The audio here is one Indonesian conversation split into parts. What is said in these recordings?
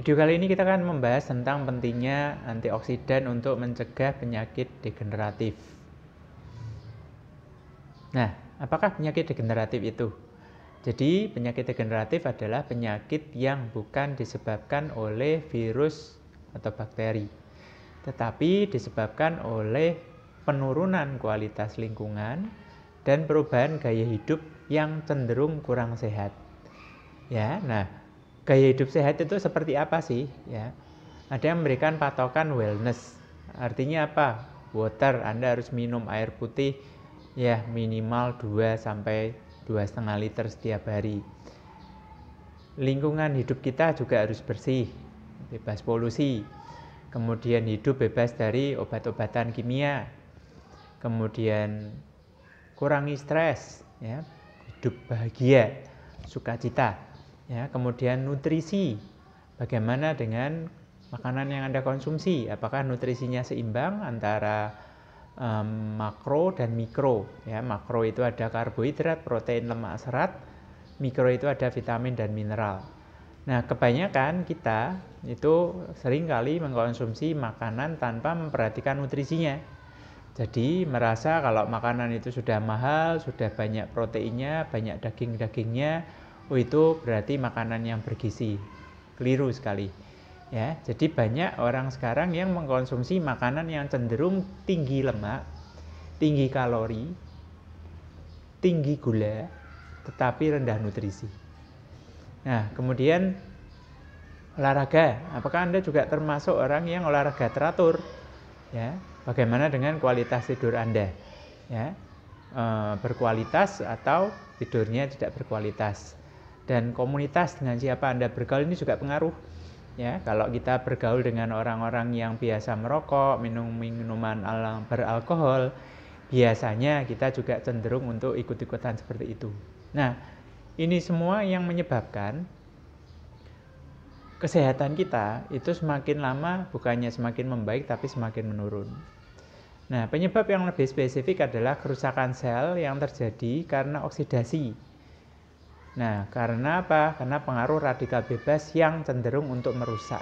Video kali ini kita akan membahas tentang pentingnya antioksidan untuk mencegah penyakit degeneratif. Nah, apakah penyakit degeneratif itu? Jadi, penyakit degeneratif adalah penyakit yang bukan disebabkan oleh virus atau bakteri, tetapi disebabkan oleh penurunan kualitas lingkungan dan perubahan gaya hidup yang cenderung kurang sehat. Ya, nah, gaya hidup sehat itu seperti apa sih? Ya, ada yang memberikan patokan wellness. Artinya apa? Water, Anda harus minum air putih ya minimal 2 sampai 2,5 liter setiap hari. Lingkungan hidup kita juga harus bersih, bebas polusi. Kemudian hidup bebas dari obat-obatan kimia. Kemudian kurangi stres, ya. Hidup bahagia, sukacita. Ya, kemudian nutrisi, bagaimana dengan makanan yang Anda konsumsi? Apakah nutrisinya seimbang antara makro dan mikro? Ya, makro itu ada karbohidrat, protein, lemak, serat. Mikro itu ada vitamin dan mineral. Nah, kebanyakan kita itu seringkali mengkonsumsi makanan tanpa memperhatikan nutrisinya. Jadi merasa kalau makanan itu sudah mahal, sudah banyak proteinnya, banyak daging-dagingnya, itu berarti makanan yang bergizi. Keliru sekali. Ya, jadi banyak orang sekarang yang mengkonsumsi makanan yang cenderung tinggi lemak, tinggi kalori, tinggi gula, tetapi rendah nutrisi. Nah, kemudian olahraga. Apakah Anda juga termasuk orang yang olahraga teratur? Ya, bagaimana dengan kualitas tidur Anda? Ya, berkualitas atau tidurnya tidak berkualitas? Dan komunitas dengan siapa Anda bergaul ini juga pengaruh. Ya, kalau kita bergaul dengan orang-orang yang biasa merokok, minum minuman beralkohol, biasanya kita juga cenderung untuk ikut-ikutan seperti itu. Nah, ini semua yang menyebabkan kesehatan kita itu semakin lama bukannya semakin membaik tapi semakin menurun. Nah, penyebab yang lebih spesifik adalah kerusakan sel yang terjadi karena oksidasi. Nah, karena apa? Karena pengaruh radikal bebas yang cenderung untuk merusak.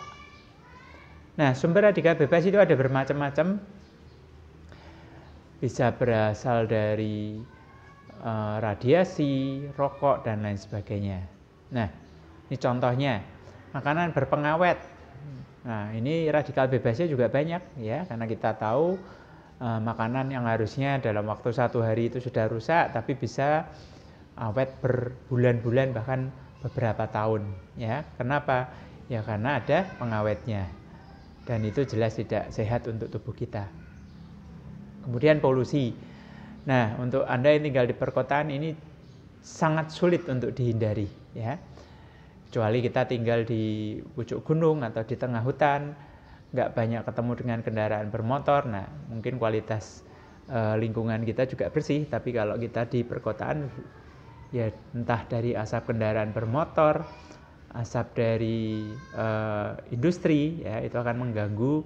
Nah, sumber radikal bebas itu ada bermacam-macam. Bisa berasal dari radiasi, rokok, dan lain sebagainya. Nah, ini contohnya. Makanan berpengawet. Nah, ini radikal bebasnya juga banyak ya, karena kita tahu makanan yang harusnya dalam waktu 1 hari itu sudah rusak, tapi bisa awet berbulan-bulan bahkan beberapa tahun ya. Kenapa? Ya karena ada pengawetnya. Dan itu jelas tidak sehat untuk tubuh kita. Kemudian polusi. Nah, untuk Anda yang tinggal di perkotaan ini sangat sulit untuk dihindari ya. Kecuali kita tinggal di pucuk gunung atau di tengah hutan, nggak banyak ketemu dengan kendaraan bermotor. Nah, mungkin kualitas lingkungan kita juga bersih, tapi kalau kita di perkotaan ya entah dari asap kendaraan bermotor, asap dari industri ya, itu akan mengganggu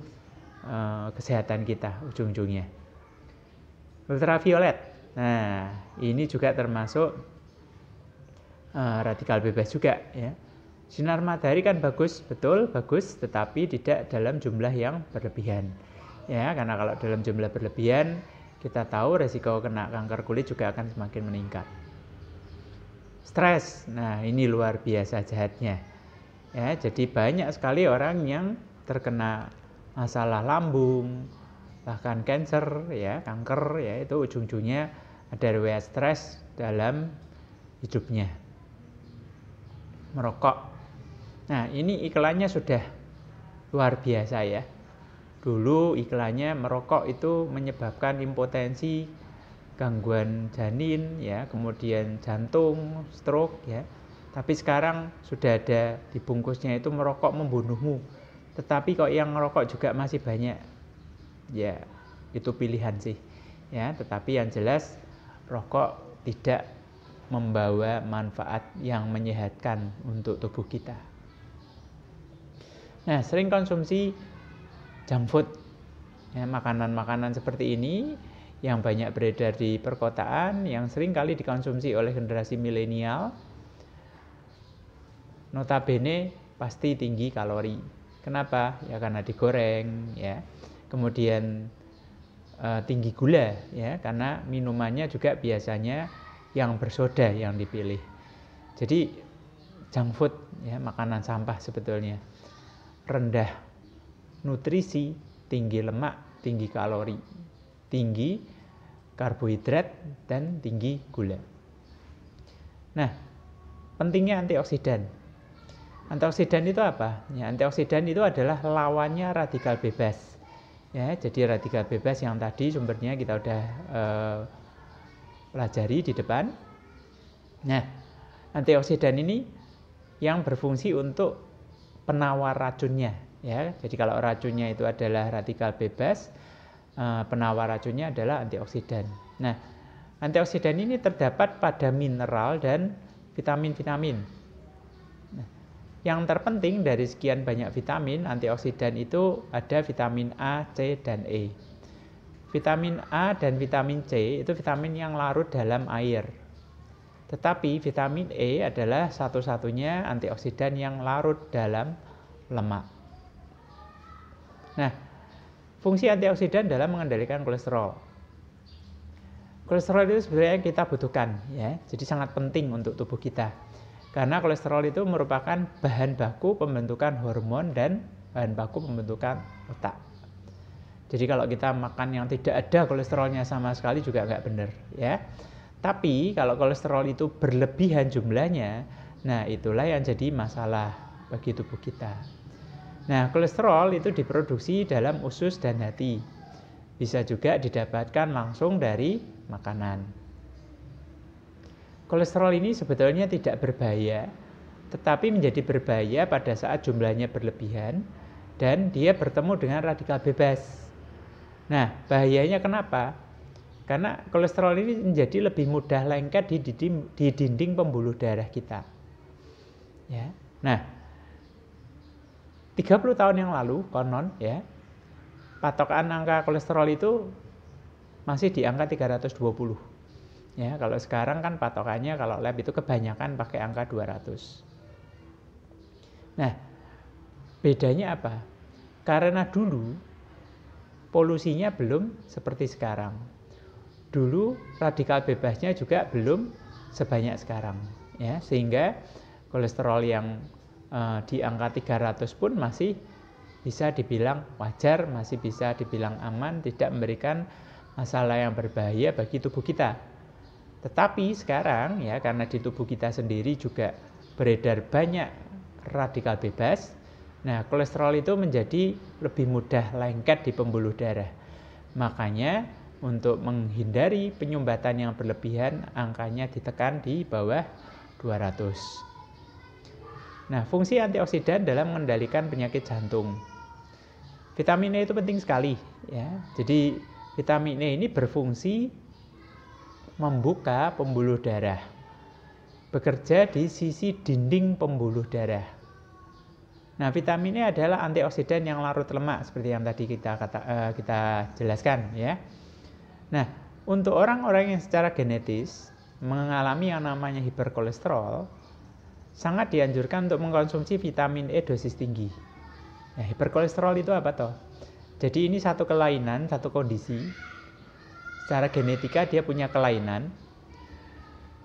kesehatan kita ujung-ujungnya. Ultraviolet. Nah, ini juga termasuk radikal bebas juga ya. Sinar matahari kan bagus, betul bagus, tetapi tidak dalam jumlah yang berlebihan. Ya, karena kalau dalam jumlah berlebihan kita tahu resiko kena kanker kulit juga akan semakin meningkat. Stres, nah ini luar biasa jahatnya. Ya, jadi banyak sekali orang yang terkena masalah lambung, bahkan kanker, ya, kanker, ya itu ujung-ujungnya ada riwayat stres dalam hidupnya. Merokok. Nah, ini iklannya sudah luar biasa ya. Dulu iklannya merokok itu menyebabkan impotensi, gangguan janin ya, kemudian jantung, stroke ya. Tapi sekarang sudah ada dibungkusnya itu merokok membunuhmu. Tetapi kok yang merokok juga masih banyak. Ya, itu pilihan sih. Ya, tetapi yang jelas rokok tidak membawa manfaat yang menyehatkan untuk tubuh kita. Nah, sering konsumsi junk food. Ya, makanan-makanan seperti ini yang banyak beredar di perkotaan, yang sering kali dikonsumsi oleh generasi milenial. Notabene pasti tinggi kalori. Kenapa? Ya karena digoreng, ya. Kemudian tinggi gula, ya, karena minumannya juga biasanya yang bersoda yang dipilih. Jadi junk food, ya, makanan sampah sebetulnya. Rendah nutrisi, tinggi lemak, tinggi kalori, tinggi karbohidrat, dan tinggi gula. Nah, pentingnya antioksidan. Antioksidan itu apa? Ya, antioksidan itu adalah lawannya radikal bebas. Ya, jadi radikal bebas yang tadi sumbernya kita udah pelajari di depan. Nah, antioksidan ini yang berfungsi untuk penawar racunnya. Ya, jadi kalau racunnya itu adalah radikal bebas, penawar racunnya adalah antioksidan. Nah, antioksidan ini terdapat pada mineral dan vitamin-vitamin. Yang terpenting dari sekian banyak vitamin, antioksidan itu ada vitamin A, C, dan E. Vitamin A dan vitamin C itu vitamin yang larut dalam air. Tetapi vitamin E adalah satu-satunya antioksidan yang larut dalam lemak. Nah, fungsi antioksidan dalam mengendalikan kolesterol. Kolesterol itu sebenarnya kita butuhkan, ya. Jadi sangat penting untuk tubuh kita. Karena kolesterol itu merupakan bahan baku pembentukan hormon dan bahan baku pembentukan otak. Jadi kalau kita makan yang tidak ada kolesterolnya sama sekali juga nggak benar, ya. Tapi kalau kolesterol itu berlebihan jumlahnya, nah itulah yang jadi masalah bagi tubuh kita. Nah, kolesterol itu diproduksi dalam usus dan hati. Bisa juga didapatkan langsung dari makanan. Kolesterol ini sebetulnya tidak berbahaya, tetapi menjadi berbahaya pada saat jumlahnya berlebihan dan dia bertemu dengan radikal bebas. Nah, bahayanya kenapa? Karena kolesterol ini menjadi lebih mudah lengket di dinding pembuluh darah kita. Ya. Nah, 30 tahun yang lalu konon, ya, patokan angka kolesterol itu masih di angka 320. Ya, kalau sekarang kan patokannya kalau lab itu kebanyakan pakai angka 200. Nah, bedanya apa? Karena dulu polusinya belum seperti sekarang. Dulu radikal bebasnya juga belum sebanyak sekarang, ya, sehingga kolesterol yang di angka 300 pun masih bisa dibilang wajar, masih bisa dibilang aman, tidak memberikan masalah yang berbahaya bagi tubuh kita. Tetapi sekarang, ya, karena di tubuh kita sendiri juga beredar banyak radikal bebas, nah kolesterol itu menjadi lebih mudah lengket di pembuluh darah. Makanya untuk menghindari penyumbatan yang berlebihan, angkanya ditekan di bawah 200. Nah, fungsi antioksidan dalam mengendalikan penyakit jantung. Vitamin E itu penting sekali, ya. Jadi vitamin E ini berfungsi membuka pembuluh darah, bekerja di sisi dinding pembuluh darah. Nah, vitamin E adalah antioksidan yang larut lemak seperti yang tadi kita jelaskan, ya. Nah, untuk orang-orang yang secara genetis mengalami yang namanya hiperkolesterol, sangat dianjurkan untuk mengkonsumsi vitamin E dosis tinggi. Nah, hiperkolesterol itu apa toh? Jadi ini satu kelainan, satu kondisi. Secara genetika dia punya kelainan,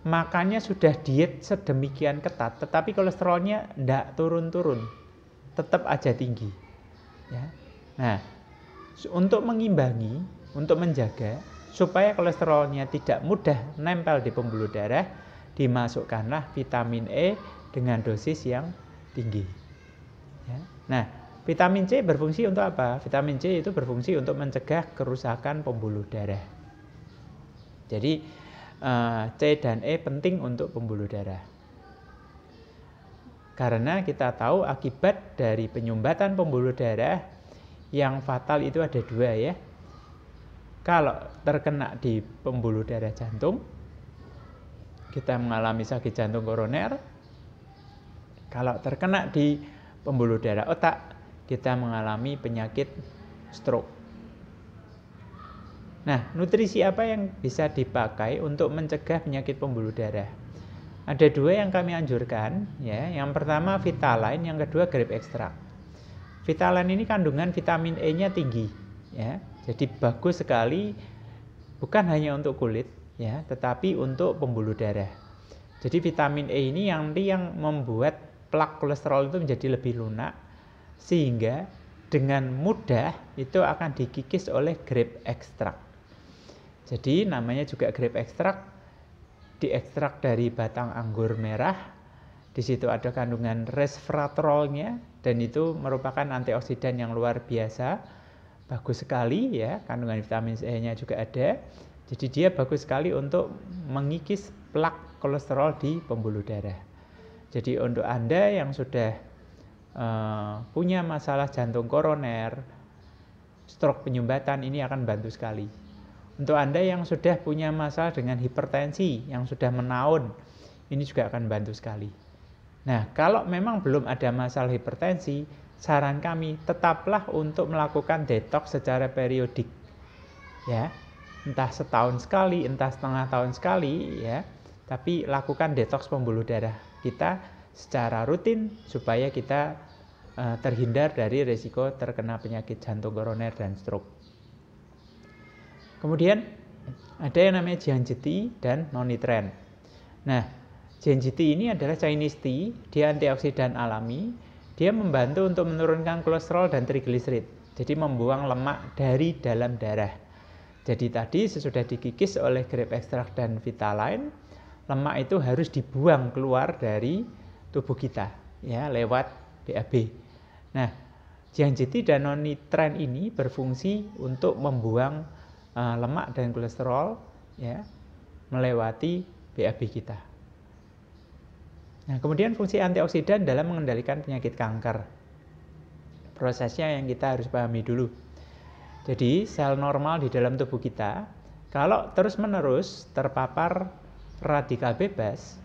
makanya sudah diet sedemikian ketat, tetapi kolesterolnya tidak turun-turun, tetap aja tinggi. Ya. Nah, untuk mengimbangi, untuk menjaga supaya kolesterolnya tidak mudah nempel di pembuluh darah, dimasukkanlah vitamin E dengan dosis yang tinggi. Ya. Nah, vitamin C berfungsi untuk apa? Vitamin C itu berfungsi untuk mencegah kerusakan pembuluh darah. Jadi C dan E penting untuk pembuluh darah. Karena kita tahu akibat dari penyumbatan pembuluh darah yang fatal itu ada dua, ya. Kalau terkena di pembuluh darah jantung, kita mengalami sakit jantung koroner. Kalau terkena di pembuluh darah otak, kita mengalami penyakit stroke. Nah, nutrisi apa yang bisa dipakai untuk mencegah penyakit pembuluh darah? Ada dua yang kami anjurkan, ya. Yang pertama Vitaline, yang kedua grape extract. Vitaline ini kandungan vitamin E-nya tinggi, ya. Jadi bagus sekali, bukan hanya untuk kulit, ya, tetapi untuk pembuluh darah. Jadi vitamin E ini yang membuat plak kolesterol itu menjadi lebih lunak, sehingga dengan mudah itu akan dikikis oleh grape extract. Jadi namanya juga grape extract, diekstrak dari batang anggur merah. Di situ ada kandungan resveratrolnya, dan itu merupakan antioksidan yang luar biasa, bagus sekali, ya. Kandungan vitamin E-nya juga ada. Jadi dia bagus sekali untuk mengikis plak kolesterol di pembuluh darah. Jadi untuk Anda yang sudah punya masalah jantung koroner, stroke penyumbatan, ini akan bantu sekali. Untuk Anda yang sudah punya masalah dengan hipertensi, yang sudah menaun, ini juga akan bantu sekali. Nah, kalau memang belum ada masalah hipertensi, saran kami tetaplah untuk melakukan detox secara periodik. Ya, entah setahun sekali, entah setengah tahun sekali, ya. Tapi lakukan detox pembuluh darah kita secara rutin supaya kita terhindar dari risiko terkena penyakit jantung koroner dan stroke. Kemudian ada yang namanya Jiangji Tea dan Nonitren. Nah, Jiangji Tea ini adalah Chinese tea, dia antioksidan alami, dia membantu untuk menurunkan kolesterol dan trigliserid. Jadi membuang lemak dari dalam darah. Jadi tadi sesudah dikikis oleh grape extract dan Vitaline, lemak itu harus dibuang keluar dari tubuh kita, ya, lewat BAB. Nah, Jiangji Tea dan Nonitren ini berfungsi untuk membuang lemak dan kolesterol, ya, melewati BAB kita. Nah, kemudian fungsi antioksidan dalam mengendalikan penyakit kanker. Prosesnya yang kita harus pahami dulu. Jadi sel normal di dalam tubuh kita kalau terus-menerus terpapar radikal bebas,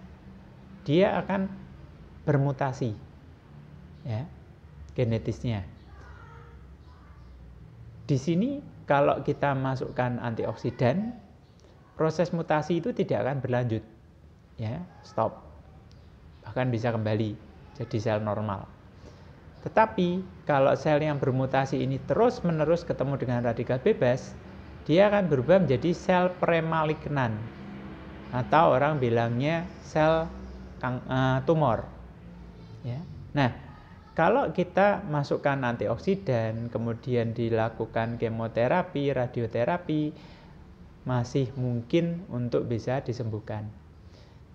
dia akan bermutasi, ya, genetisnya. Di sini kalau kita masukkan antioksidan, proses mutasi itu tidak akan berlanjut, ya, stop. Bahkan bisa kembali jadi sel normal. Tetapi kalau sel yang bermutasi ini terus-menerus ketemu dengan radikal bebas, dia akan berubah menjadi sel premalignan, atau orang bilangnya sel tumor, ya. Nah, kalau kita masukkan antioksidan, kemudian dilakukan kemoterapi, radioterapi, masih mungkin untuk bisa disembuhkan.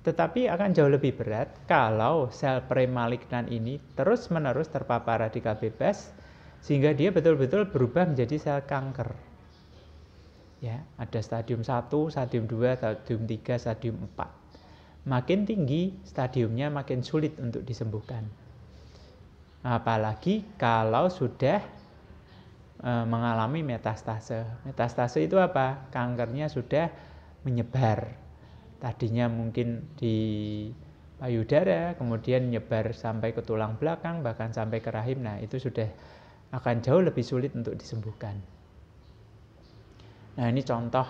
Tetapi akan jauh lebih berat kalau sel premalignan ini terus-menerus terpapar radikal bebas, sehingga dia betul-betul berubah menjadi sel kanker. Ya, ada stadium 1, stadium 2, stadium 3, stadium 4. Makin tinggi stadiumnya makin sulit untuk disembuhkan. Apalagi kalau sudah mengalami metastase. Metastase itu apa? Kankernya sudah menyebar. Tadinya mungkin di payudara, kemudian menyebar sampai ke tulang belakang, bahkan sampai ke rahim. Nah, itu sudah akan jauh lebih sulit untuk disembuhkan. Nah, ini contoh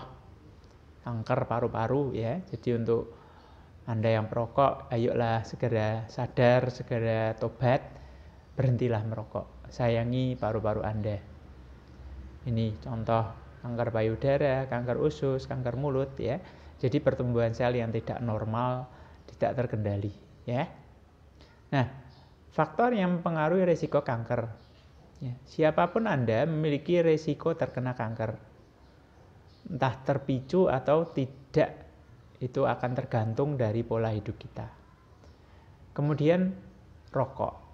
kanker paru-paru, ya. Jadi untuk Anda yang perokok, ayolah segera sadar, segera tobat. Berhentilah merokok, sayangi paru-paru Anda. Ini contoh kanker payudara, kanker usus, kanker mulut, ya. Jadi pertumbuhan sel yang tidak normal, tidak terkendali, ya. Nah, faktor yang mempengaruhi risiko kanker, ya. Siapapun Anda memiliki risiko terkena kanker, entah terpicu atau tidak, itu akan tergantung dari pola hidup kita. Kemudian rokok.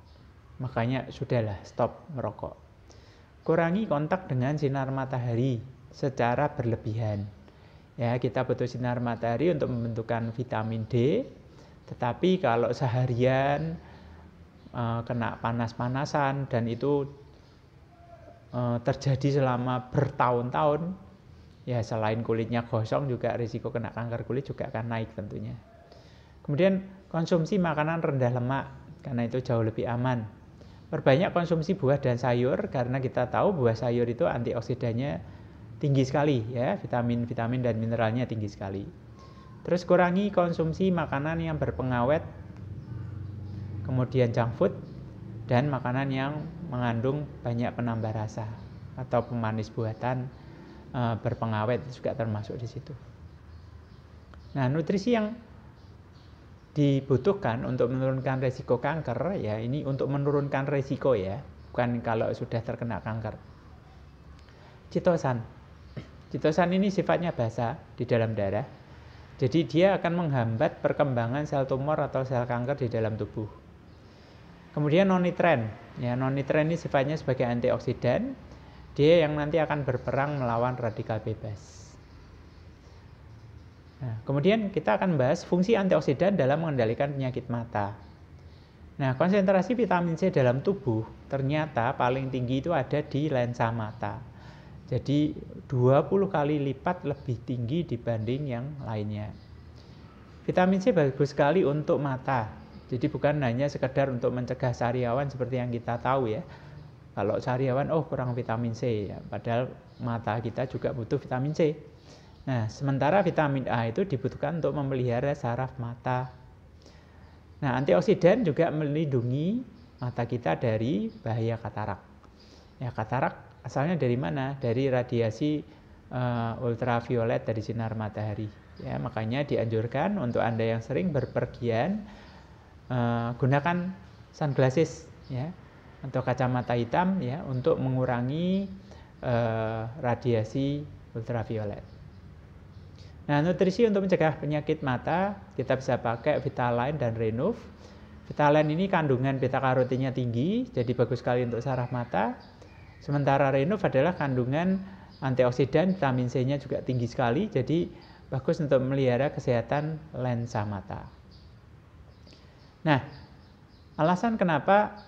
Makanya sudahlah, stop merokok. Kurangi kontak dengan sinar matahari secara berlebihan. Ya, kita butuh sinar matahari untuk membentukkan vitamin D. Tetapi kalau seharian kena panas-panasan dan itu terjadi selama bertahun-tahun, ya selain kulitnya gosong juga risiko kena kanker kulit juga akan naik tentunya. Kemudian konsumsi makanan rendah lemak, karena itu jauh lebih aman. Perbanyak konsumsi buah dan sayur karena kita tahu buah sayur itu antioksidannya tinggi sekali, ya, vitamin dan mineralnya tinggi sekali. Terus kurangi konsumsi makanan yang berpengawet, kemudian junk food, dan makanan yang mengandung banyak penambah rasa atau pemanis buatan berpengawet juga termasuk di situ. Nah, nutrisi yang dibutuhkan untuk menurunkan resiko kanker, ya ini untuk menurunkan resiko ya, bukan kalau sudah terkena kanker. Chitosan. Chitosan ini sifatnya basa di dalam darah. Jadi dia akan menghambat perkembangan sel tumor atau sel kanker di dalam tubuh. Kemudian nonitren. Ya, nonitren ini sifatnya sebagai antioksidan. Dia yang nanti akan berperang melawan radikal bebas. Nah, kemudian kita akan bahas fungsi antioksidan dalam mengendalikan penyakit mata. Nah, konsentrasi vitamin C dalam tubuh ternyata paling tinggi itu ada di lensa mata. Jadi 20 kali lipat lebih tinggi dibanding yang lainnya. Vitamin C bagus sekali untuk mata. Jadi bukan hanya sekedar untuk mencegah sariawan seperti yang kita tahu ya. Kalau sariawan, kurang vitamin C ya. Padahal mata kita juga butuh vitamin C. Nah, sementara vitamin A itu dibutuhkan untuk memelihara saraf mata. Nah, antioksidan juga melindungi mata kita dari bahaya katarak. Ya, katarak asalnya dari mana? Dari radiasi ultraviolet dari sinar matahari. Ya, makanya dianjurkan untuk Anda yang sering berpergian gunakan sunglasses ya atau kacamata hitam ya untuk mengurangi radiasi ultraviolet. Nah, nutrisi untuk mencegah penyakit mata, kita bisa pakai Vitaline dan Renuf. Vitaline ini kandungan beta-karotinnya tinggi, jadi bagus sekali untuk saraf mata. Sementara Renuf adalah kandungan antioksidan, vitamin C-nya juga tinggi sekali, jadi bagus untuk memelihara kesehatan lensa mata. Nah, alasan kenapa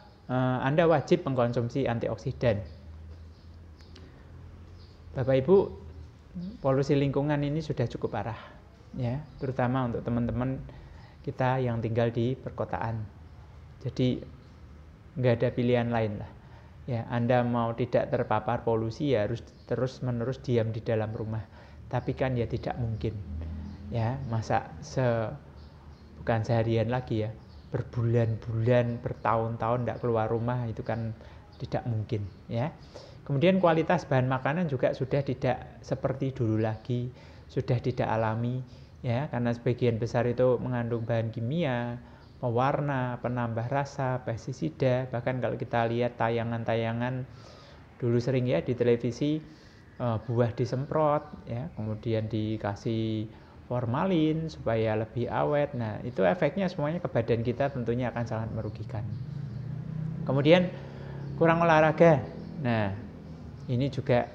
Anda wajib mengkonsumsi antioksidan. Bapak Ibu, polusi lingkungan ini sudah cukup parah ya, terutama untuk teman-teman kita yang tinggal di perkotaan. Jadi nggak ada pilihan lain lah ya. Anda mau tidak terpapar polusi ya harus terus-menerus diam di dalam rumah. Tapi kan ya tidak mungkin ya, masa bukan seharian lagi ya, berbulan-bulan, bertahun-tahun tidak keluar rumah, itu kan tidak mungkin ya. Kemudian kualitas bahan makanan juga sudah tidak seperti dulu lagi, sudah tidak alami ya, karena sebagian besar itu mengandung bahan kimia, pewarna, penambah rasa, pestisida. Bahkan kalau kita lihat tayangan-tayangan dulu sering ya di televisi, buah disemprot ya, kemudian dikasih formalin supaya lebih awet. Nah, itu efeknya semuanya ke badan kita tentunya akan sangat merugikan. Kemudian kurang olahraga. Nah, ini juga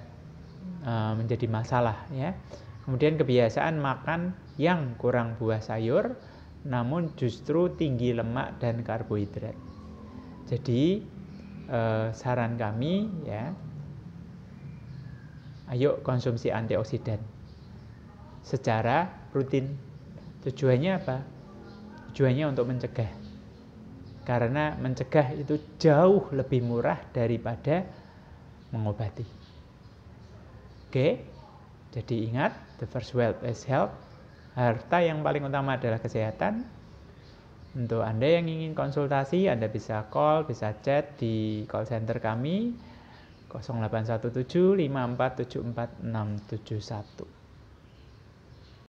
menjadi masalah ya. Kemudian kebiasaan makan yang kurang buah sayur, namun justru tinggi lemak dan karbohidrat. Jadi saran kami ya, ayo konsumsi antioksidan secara rutin. Tujuannya apa? Tujuannya untuk mencegah. Karena mencegah itu jauh lebih murah daripada mengobati. Oke, jadi ingat, the first wealth is health. Harta yang paling utama adalah kesehatan. Untuk Anda yang ingin konsultasi, Anda bisa call, bisa chat di call center kami 0817 5474 671.